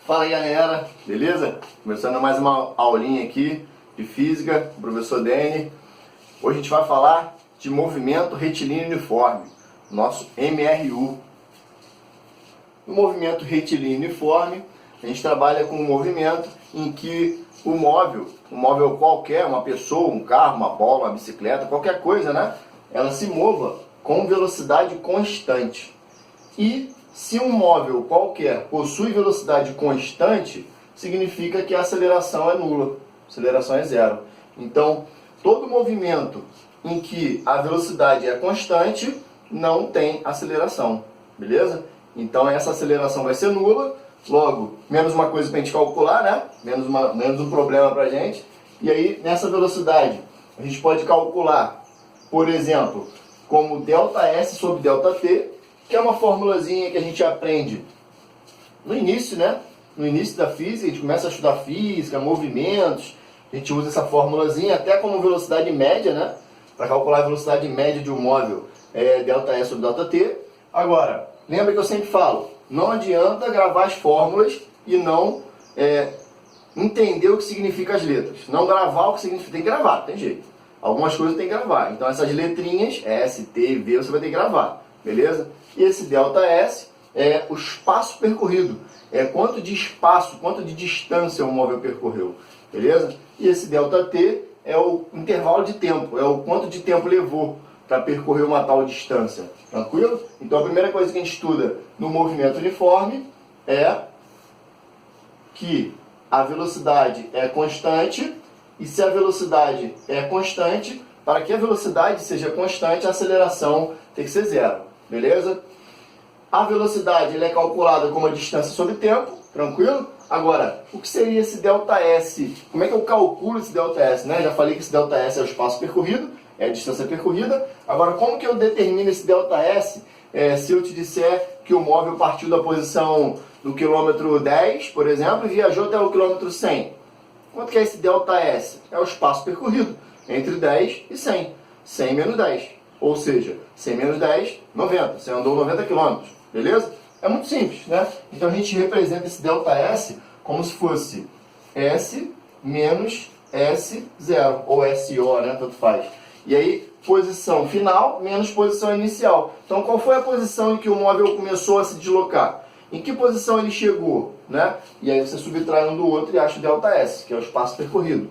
Fala aí, galera, beleza? Começando mais uma aulinha aqui de física com o professor Dene. Hoje a gente vai falar de movimento retilíneo uniforme, nosso MRU. No movimento retilíneo uniforme, a gente trabalha com um movimento em que um móvel qualquer, uma pessoa, um carro, uma bola, uma bicicleta, qualquer coisa, né? Ela se mova com velocidade constante. E se um móvel qualquer possui velocidade constante, significa que a aceleração é nula, a aceleração é zero. Então, todo movimento em que a velocidade é constante não tem aceleração, beleza? Então essa aceleração vai ser nula, logo, menos uma coisa para a gente calcular, né? Menos um problema para a gente. E aí, nessa velocidade, a gente pode calcular, por exemplo, como ΔS sobre ΔT, que é uma formulazinha que a gente aprende no início, né? No início da física, a gente começa a estudar física, movimentos, a gente usa essa formulazinha até como velocidade média, né? Para calcular a velocidade média de um móvel, ΔS sobre ΔT. Agora, lembra que eu sempre falo, não adianta gravar as fórmulas e não entender o que significa as letras. Não gravar o que significa, tem que gravar, tem jeito. Algumas coisas tem que gravar. Então essas letrinhas, S, T, V, você vai ter que gravar, beleza? E esse ΔS é o espaço percorrido. É quanto de espaço, quanto de distância o móvel percorreu, beleza? E esse ΔT é o intervalo de tempo, é o quanto de tempo levou para percorrer uma tal distância, tranquilo? Então a primeira coisa que a gente estuda no movimento uniforme é que a velocidade é constante, e se a velocidade é constante, para que a velocidade seja constante, a aceleração tem que ser zero, beleza? A velocidade ela é calculada como a distância sobre tempo, tranquilo? Agora, o que seria esse ΔS? Como é que eu calculo esse ΔS? Né? Já falei que esse ΔS é o espaço percorrido, é a distância percorrida. Agora, como que eu determino esse ΔS se eu te disser que o móvel partiu da posição do quilômetro 10, por exemplo, e viajou até o quilômetro 100? Quanto que é esse ΔS? É o espaço percorrido entre 10 e 100. 100 menos 10. Ou seja, 100 menos 10, 90. Você andou 90 km, beleza? É muito simples, né? Então a gente representa esse ΔS como se fosse S menos S0, ou SO, né? Tanto faz. E aí, posição final menos posição inicial. Então qual foi a posição em que o móvel começou a se deslocar? Em que posição ele chegou, né? E aí você subtrai um do outro e acha o ΔS, que é o espaço percorrido.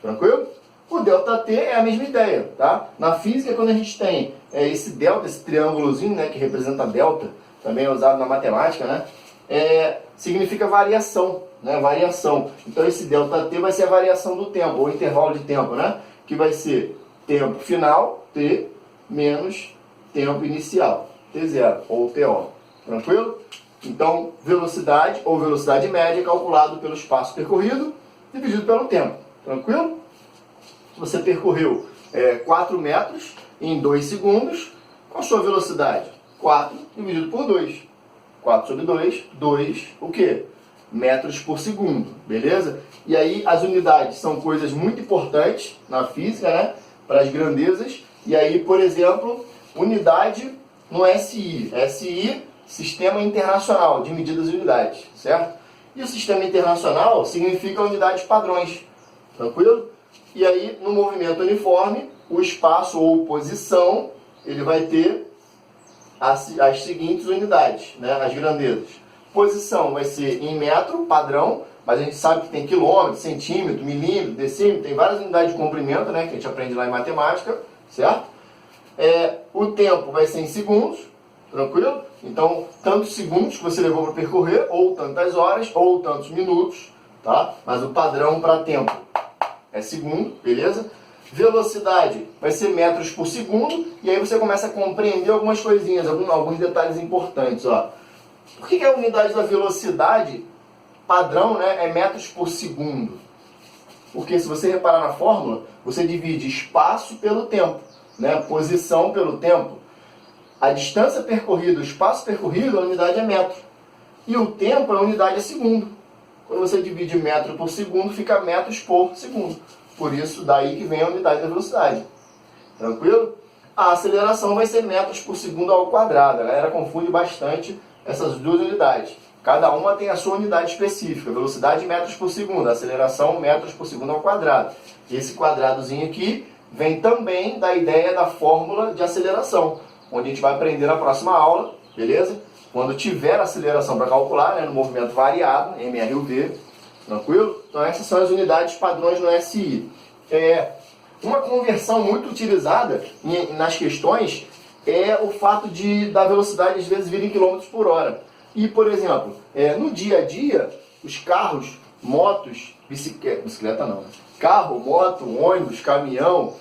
Tranquilo? O ΔT é a mesma ideia, tá? Na física, quando a gente tem esse delta, esse triângulozinho, né, que representa delta, também é usado na matemática, né? Significa variação, né? Variação. Então esse ΔT vai ser a variação do tempo, ou intervalo de tempo, né? Que vai ser tempo final, T, menos tempo inicial, T0, ou TO. Tranquilo? Então, velocidade ou velocidade média é calculado pelo espaço percorrido dividido pelo tempo. Tranquilo? Se você percorreu 4 metros em 2 segundos, qual a sua velocidade? 4 dividido por 2. 4 sobre 2, 2, o quê? Metros por segundo, beleza? E aí as unidades são coisas muito importantes na física, né? Para as grandezas. E aí, por exemplo, unidade no SI. SI, Sistema Internacional de Medidas e Unidades, certo? E o Sistema Internacional significa unidades padrões, tranquilo? E aí, no movimento uniforme, o espaço ou posição, ele vai ter as seguintes unidades, né? As grandezas. Posição vai ser em metro, padrão, mas a gente sabe que tem quilômetro, centímetro, milímetro, decímetro, tem várias unidades de comprimento, né? Que a gente aprende lá em matemática, certo? O tempo vai ser em segundos, tranquilo? Então, tantos segundos que você levou para percorrer, ou tantas horas, ou tantos minutos, tá? Mas o padrão para tempo é segundo, beleza? Velocidade vai ser metros por segundo, e aí você começa a compreender algumas coisinhas, alguns detalhes importantes, ó. Por que a unidade da velocidade padrão, né, é metros por segundo? Porque se você reparar na fórmula, você divide espaço pelo tempo, né? Posição pelo tempo. A distância percorrida, o espaço percorrido, a unidade é metro. E o tempo, a unidade é segundo. Quando você divide metro por segundo, fica metros por segundo. Por isso, daí que vem a unidade da velocidade. Tranquilo? A aceleração vai ser metros por segundo ao quadrado. A galera confunde bastante essas duas unidades. Cada uma tem a sua unidade específica, velocidade em metros por segundo, aceleração metros por segundo ao quadrado. Esse quadradozinho aqui vem também da ideia da fórmula de aceleração, onde a gente vai aprender na próxima aula, beleza? Quando tiver aceleração para calcular, né, no movimento variado, MRUV, tranquilo? Então essas são as unidades padrões no SI. Uma conversão muito utilizada nas questões é o fato da velocidade às vezes vir em quilômetros por hora. E, por exemplo, no dia a dia, os carros, motos, bicicleta não, né? Carro, moto, ônibus, caminhão,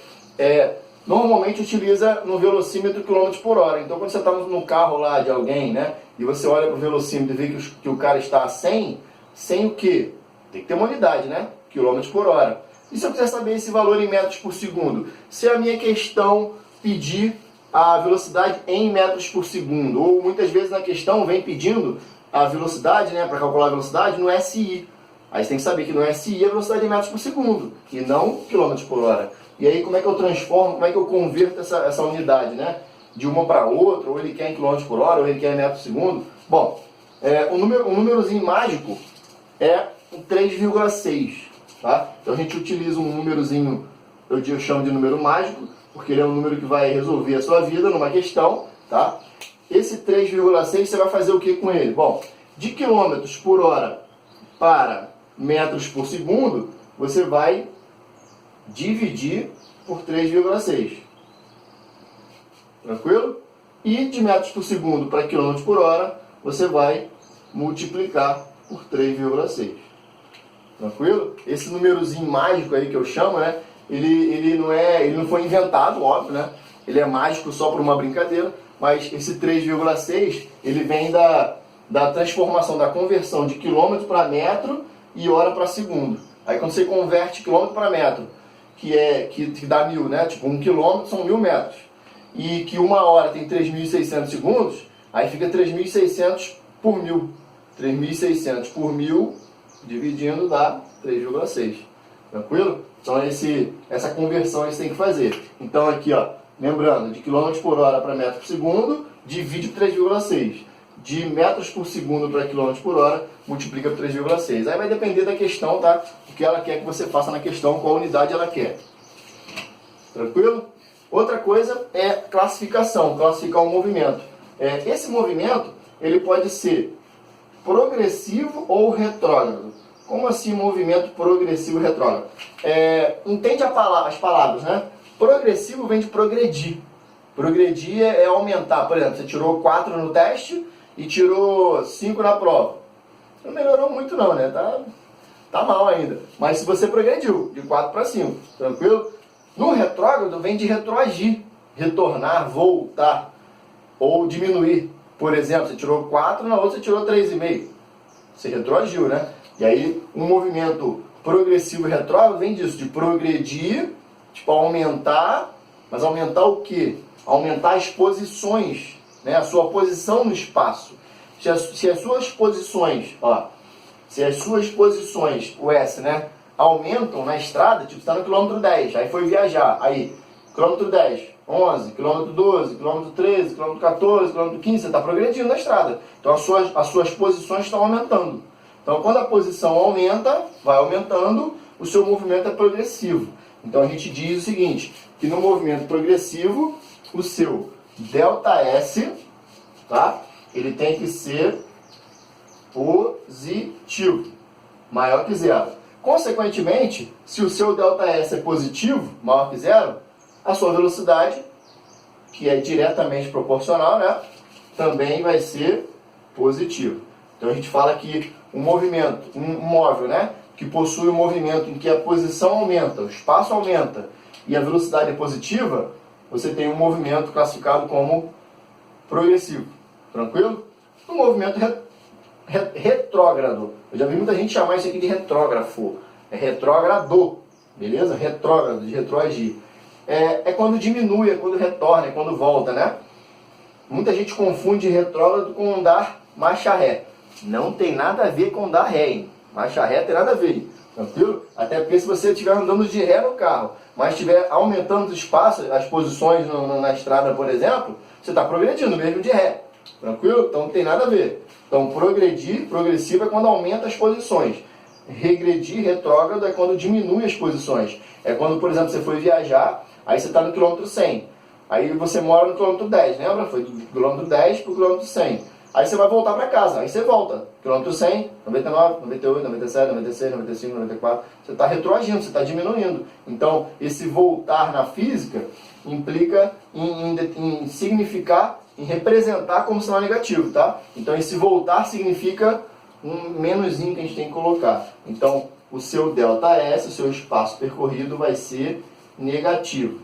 normalmente utiliza no velocímetro quilômetros por hora. Então, quando você está no carro lá de alguém, né, e você olha para o velocímetro e vê que o cara está a 100 o quê? Tem que ter uma unidade, né? Quilômetros por hora. E se eu quiser saber esse valor em metros por segundo? Se a minha questão pedir a velocidade em metros por segundo, ou muitas vezes na questão vem pedindo a velocidade, né, para calcular a velocidade no SI. Aí você tem que saber que no SI é velocidade em metros por segundo, e não quilômetros por hora. E aí como é que eu transformo, como é que eu converto essa unidade, né? De uma para outra, ou ele quer em quilômetros por hora, ou ele quer em metros por segundo. Bom, um númerozinho mágico é o 3,6. Tá? Então a gente utiliza um númerozinho, eu chamo de número mágico, porque ele é um número que vai resolver a sua vida numa questão. Tá? Esse 3,6 você vai fazer o que com ele? Bom, de quilômetros por hora para metros por segundo, você vai dividir por 3,6. Tranquilo? E de metros por segundo para quilômetros por hora, você vai multiplicar por 3,6. Tranquilo? Esse númerozinho mágico aí que eu chamo, né? Ele não foi inventado, óbvio, né? Ele é mágico só por uma brincadeira, mas esse 3,6 ele vem da transformação, da conversão de quilômetro para metro e hora para segundo. Aí quando você converte quilômetro para metro, que dá 1000, né? Tipo, 1 quilômetro são 1000 metros. E que uma hora tem 3.600 segundos, aí fica 3.600 por 1000. 3.600 por 1000 dividindo dá 3,6. Tranquilo? Então essa conversão a gente tem que fazer. Então aqui, ó, lembrando, de quilômetros por hora para metros por segundo, divide por 3,6. De metros por segundo para quilômetros por hora, multiplica por 3,6. Aí vai depender da questão, tá? O que ela quer que você faça na questão, qual unidade ela quer. Tranquilo? Outra coisa é classificação, classificar o movimento. Esse movimento, ele pode ser progressivo ou retrógrado. Como assim movimento progressivo e retrógrado? Entende as palavras, né? Progressivo vem de progredir. Progredir é aumentar. Por exemplo, você tirou 4 no teste e tirou 5 na prova. Não melhorou muito não, né? Tá mal ainda. Mas se você progrediu, de 4 para 5, tranquilo? No retrógrado vem de retroagir. Retornar, voltar. Ou diminuir. Por exemplo, você tirou 4, na outra você tirou 3,5. Você retroagiu, né? E aí, um movimento progressivo e retrógrado vem disso, de progredir, tipo, aumentar, mas aumentar o quê? Aumentar as posições, né? A sua posição no espaço. Se as suas posições, o S, né? Aumentam na estrada, tipo, está no quilômetro 10, aí foi viajar, aí, quilômetro 10, 11, quilômetro 12, quilômetro 13, quilômetro 14, quilômetro 15, você está progredindo na estrada. Então as suas posições estão aumentando. Então quando a posição aumenta, vai aumentando, o seu movimento é progressivo. Então a gente diz o seguinte, que no movimento progressivo, o seu ΔS, tá? Ele tem que ser positivo, maior que zero. Consequentemente, se o seu ΔS é positivo, maior que zero, a sua velocidade, que é diretamente proporcional, né, também vai ser positivo. Então a gente fala que um movimento, um móvel, né, que possui um movimento em que a posição aumenta, o espaço aumenta e a velocidade é positiva, você tem um movimento classificado como progressivo. Tranquilo? Um movimento retrógrado. Eu já vi muita gente chamar isso aqui de retrógrafo. É retrógrado. Beleza? Retrógrado, de retroagir. É quando diminui, é quando retorna, é quando volta, né? Muita gente confunde retrógrado com andar marcha ré. Não tem nada a ver com andar ré, hein? Marcha ré tem nada a ver, tranquilo? Até porque se você estiver andando de ré no carro, mas estiver aumentando o espaço, as posições na estrada, por exemplo, você está progredindo mesmo de ré. Tranquilo? Então não tem nada a ver. Então progredir, progressivo é quando aumenta as posições. Regredir, retrógrado, é quando diminui as posições. É quando, por exemplo, você foi viajar, aí você está no quilômetro 100. Aí você mora no quilômetro 10, lembra? Foi do quilômetro 10 para o quilômetro 100. Aí você vai voltar para casa, aí você volta. Quilômetro 100, 99, 98, 97, 96, 95, 94. Você está retroagindo, você está diminuindo. Então, esse voltar na física implica em significar, em representar como sinal negativo, tá? Então, esse voltar significa um menuzinho que a gente tem que colocar. Então, o seu ΔS, o seu espaço percorrido, vai ser negativo.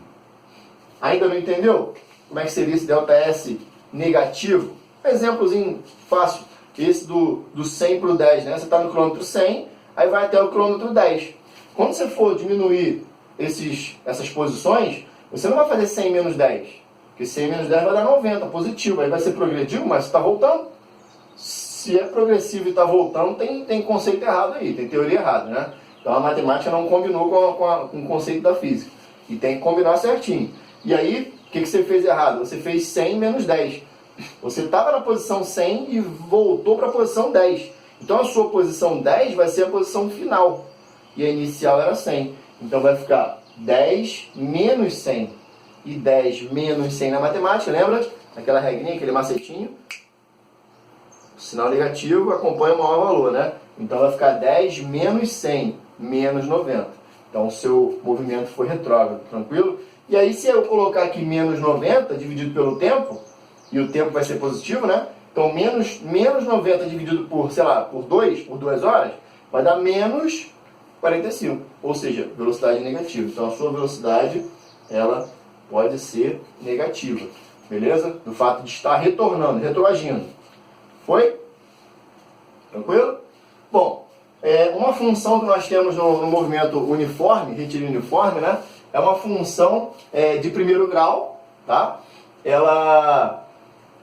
Ainda não entendeu? Como é que seria esse ΔS negativo? Exemplozinho fácil. Esse do 100 para o 10, né? Você está no quilômetro 100, aí vai até o quilômetro 10. Quando você for diminuir essas posições, você não vai fazer 100 menos 10. Porque 100 menos 10 vai dar 90, positivo. Aí vai ser progressivo, mas você está voltando. Se é progressivo e está voltando, tem conceito errado aí, tem teoria errada, né? Então a matemática não combinou com o conceito da física. E tem que combinar certinho. E aí, o que você fez errado? Você fez 100 menos 10. Você estava na posição 100 e voltou para a posição 10. Então a sua posição 10 vai ser a posição final. E a inicial era 100. Então vai ficar 10 menos 100. E 10 menos 100 na matemática, lembra? Aquela regrinha, aquele macetinho. Sinal negativo acompanha o maior valor, né? Então vai ficar 10 menos 100, menos 90. Então o seu movimento foi retrógrado, tranquilo? E aí se eu colocar aqui menos 90 dividido pelo tempo, e o tempo vai ser positivo, né? Então menos 90 dividido por, sei lá, por 2 horas, vai dar menos 45. Ou seja, velocidade negativa. Então a sua velocidade, ela pode ser negativa. Beleza? Do fato de estar retornando, retroagindo. Foi? Tranquilo? Bom, uma função que nós temos no movimento uniforme, retilíneo uniforme, né? É uma função de primeiro grau, tá? Ela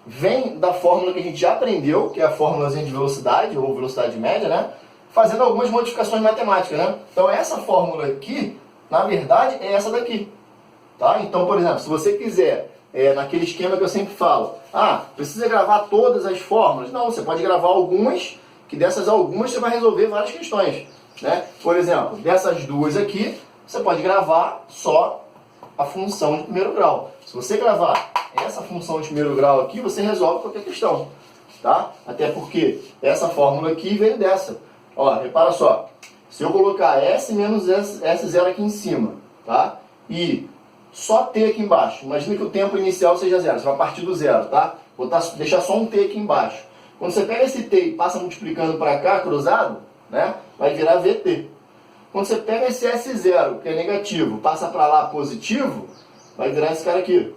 vem da fórmula que a gente já aprendeu, que é a fórmulazinha de velocidade, ou velocidade média, né? Fazendo algumas modificações matemáticas, né? Então essa fórmula aqui, na verdade, é essa daqui, tá? Então, por exemplo, se você quiser, naquele esquema que eu sempre falo, precisa gravar todas as fórmulas? Não, você pode gravar algumas, que dessas algumas você vai resolver várias questões, né? Por exemplo, dessas duas aqui, você pode gravar só a função de primeiro grau. Se você gravar essa função de primeiro grau aqui, você resolve qualquer questão, tá? Até porque essa fórmula aqui veio dessa. Ó, repara só, se eu colocar S menos S0 aqui em cima, tá? E só T aqui embaixo, imagina que o tempo inicial seja zero, você vai partir do zero, tá? Vou deixar só um T aqui embaixo. Quando você pega esse T e passa multiplicando para cá, cruzado, né? Vai virar VT. Quando você pega esse S0, que é negativo, passa para lá positivo, vai virar esse cara aqui.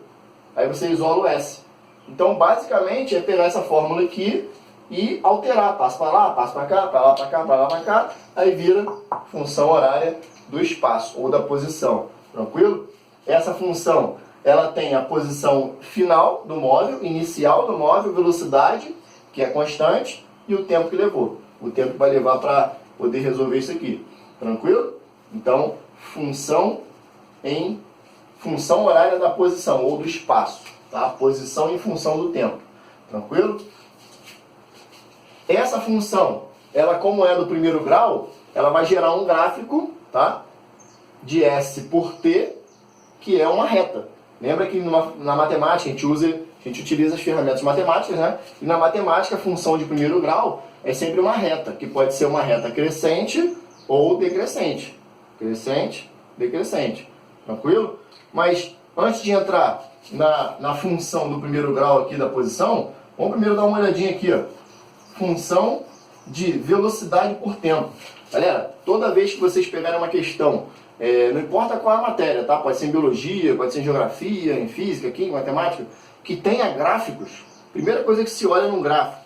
Aí você isola o S. Então, basicamente, é pegar essa fórmula aqui e alterar. Passa para lá, passa para cá, para lá, para cá, para lá, para cá. Aí vira função horária do espaço ou da posição. Tranquilo? Essa função, ela tem a posição final do móvel, inicial do móvel, velocidade, que é constante, e o tempo que levou. O tempo que vai levar para poder resolver isso aqui. Tranquilo? Então, função horária da posição ou do espaço, tá? Posição em função do tempo. Tranquilo? Essa função, ela como é do primeiro grau, ela vai gerar um gráfico, tá? De S por T, que é uma reta. Lembra que na matemática a gente utiliza as ferramentas matemáticas, né? E na matemática a função de primeiro grau é sempre uma reta, que pode ser uma reta crescente ou decrescente. Crescente, decrescente. Tranquilo? Mas antes de entrar na função do primeiro grau aqui da posição, vamos primeiro dar uma olhadinha aqui, ó. Função de velocidade por tempo. Galera, toda vez que vocês pegarem uma questão, não importa qual é a matéria, tá? Pode ser em biologia, pode ser em geografia, em física, química, matemática, que tenha gráficos, primeira coisa que se olha num gráfico,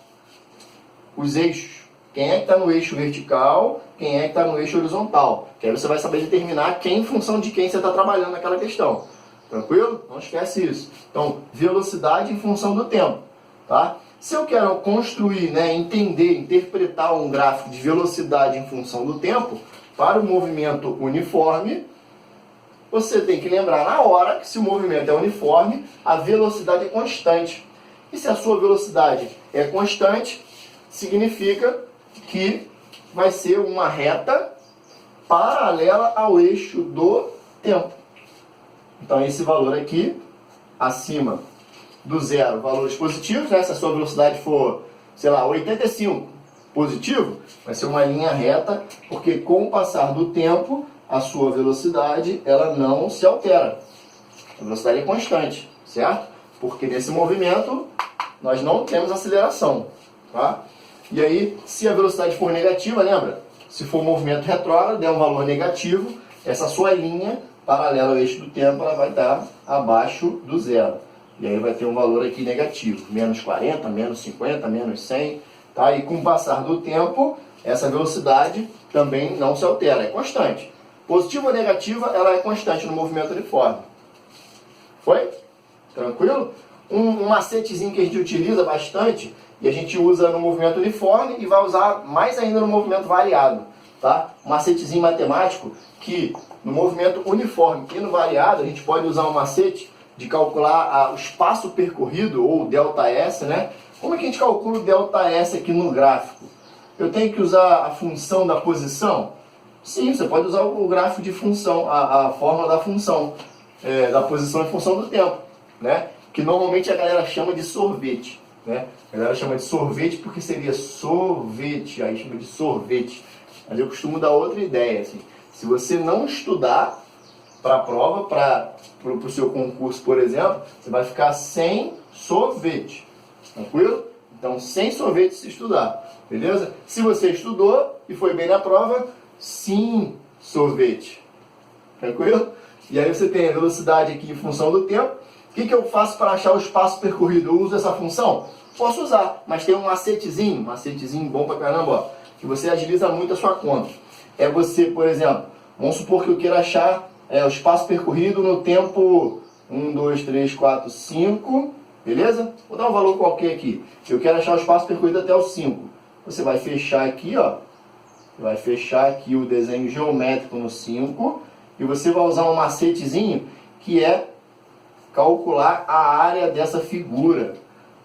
os eixos. Quem é que está no eixo vertical, quem é que está no eixo horizontal. Que aí você vai saber determinar quem, em função de quem você está trabalhando naquela questão. Tranquilo? Não esquece isso. Então, velocidade em função do tempo. Tá? Se eu quero construir, né, entender, interpretar um gráfico de velocidade em função do tempo, para o movimento uniforme, você tem que lembrar na hora que se o movimento é uniforme, a velocidade é constante. E se a sua velocidade é constante, significa que vai ser uma reta paralela ao eixo do tempo. Então esse valor aqui, acima do zero, valores positivos, né? Se a sua velocidade for, sei lá, 85 positivo, vai ser uma linha reta, porque com o passar do tempo, a sua velocidade ela não se altera. A velocidade é constante, certo? Porque nesse movimento nós não temos aceleração, tá? E aí, se a velocidade for negativa, lembra? Se for um movimento retrógrado, der um valor negativo, essa sua linha paralela ao eixo do tempo, ela vai estar abaixo do zero. E aí vai ter um valor aqui negativo, menos 40, menos 50, menos 100, tá? E com o passar do tempo, essa velocidade também não se altera, é constante. Positiva ou negativa, ela é constante no movimento uniforme. Foi? Tranquilo? Um macetezinho que a gente utiliza bastante, e a gente usa no movimento uniforme e vai usar mais ainda no movimento variado, tá? Um macetezinho matemático que no movimento uniforme e no variado a gente pode usar um macete de calcular o espaço percorrido, ou ΔS, né? Como é que a gente calcula o ΔS aqui no gráfico? Eu tenho que usar a função da posição? Sim, você pode usar o gráfico de função, a fórmula da função, da posição em função do tempo, né? Que normalmente a galera chama de sorvete, né? A galera chama de sorvete porque seria sorvete, aí chama de sorvete. Mas eu costumo dar outra ideia, assim. Se você não estudar para a prova, para o seu concurso, por exemplo, você vai ficar sem sorvete, tranquilo? Então, sem sorvete se estudar, beleza? Se você estudou e foi bem na prova, sim, sorvete, tranquilo? E aí você tem a velocidade aqui em função do tempo. O que eu faço para achar o espaço percorrido? Eu uso essa função? Posso usar, mas tem um macetezinho bom pra caramba, ó, que você agiliza muito a sua conta. É você, por exemplo, vamos supor que eu queira achar o espaço percorrido no tempo 1, 2, 3, 4, 5, beleza? Vou dar um valor qualquer aqui. Eu quero achar o espaço percorrido até o 5. Você vai fechar aqui, ó, vai fechar aqui o desenho geométrico no 5 e você vai usar um macetezinho que é calcular a área dessa figura,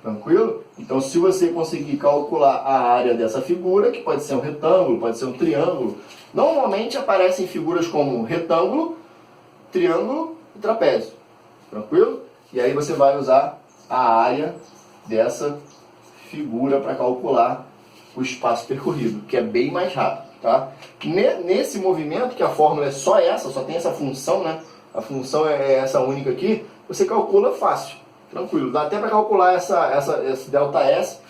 tranquilo? Então, se você conseguir calcular a área dessa figura, que pode ser um retângulo, pode ser um triângulo, normalmente aparecem figuras como retângulo, triângulo e trapézio, tranquilo? E aí você vai usar a área dessa figura para calcular o espaço percorrido, que é bem mais rápido, tá? Nesse movimento, que a fórmula é só essa, só tem essa função, né? A função é essa única aqui, você calcula fácil, tranquilo. Dá até para calcular esse ΔS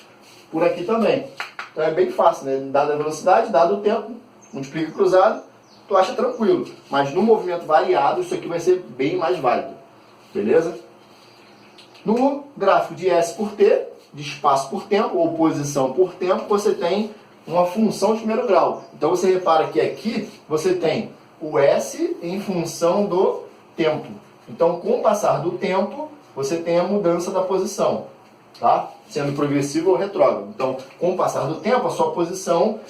por aqui também. Então é bem fácil, né? Dada a velocidade, dado o tempo, multiplica cruzado, tu acha tranquilo. Mas no movimento variado, isso aqui vai ser bem mais válido, beleza? No gráfico de S por T, de espaço por tempo, ou posição por tempo, você tem uma função de primeiro grau. Então você repara que aqui você tem o S em função do tempo. Então, com o passar do tempo, você tem a mudança da posição, tá? Sendo progressivo ou retrógrado. Então, com o passar do tempo, a sua posição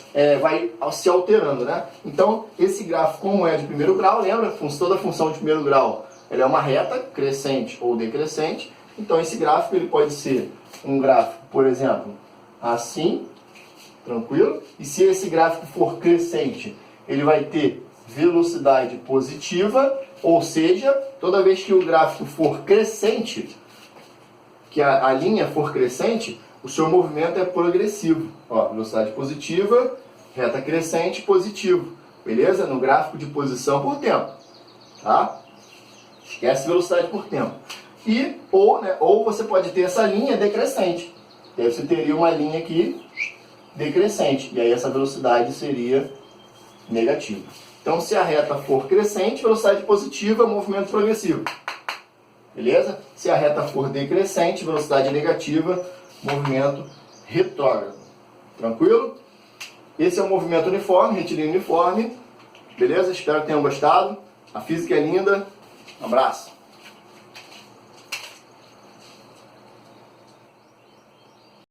vai se alterando, né? Então, esse gráfico, como é de primeiro grau, lembra? Toda função de primeiro grau, ela é uma reta, crescente ou decrescente. Então, esse gráfico ele pode ser um gráfico, por exemplo, assim, tranquilo? E se esse gráfico for crescente, ele vai ter velocidade positiva, ou seja, toda vez que o gráfico for crescente, que a linha for crescente, o seu movimento é progressivo. Ó, velocidade positiva, reta crescente, positivo. Beleza? No gráfico de posição por tempo. Tá? Esquece velocidade por tempo. Ou você pode ter essa linha decrescente. E aí você teria uma linha aqui decrescente. E aí essa velocidade seria negativa. Então, se a reta for crescente, velocidade positiva, movimento progressivo. Beleza? Se a reta for decrescente, velocidade negativa, movimento retrógrado. Tranquilo? Esse é o movimento uniforme, retilíneo uniforme. Beleza? Espero que tenham gostado. A física é linda. Um abraço.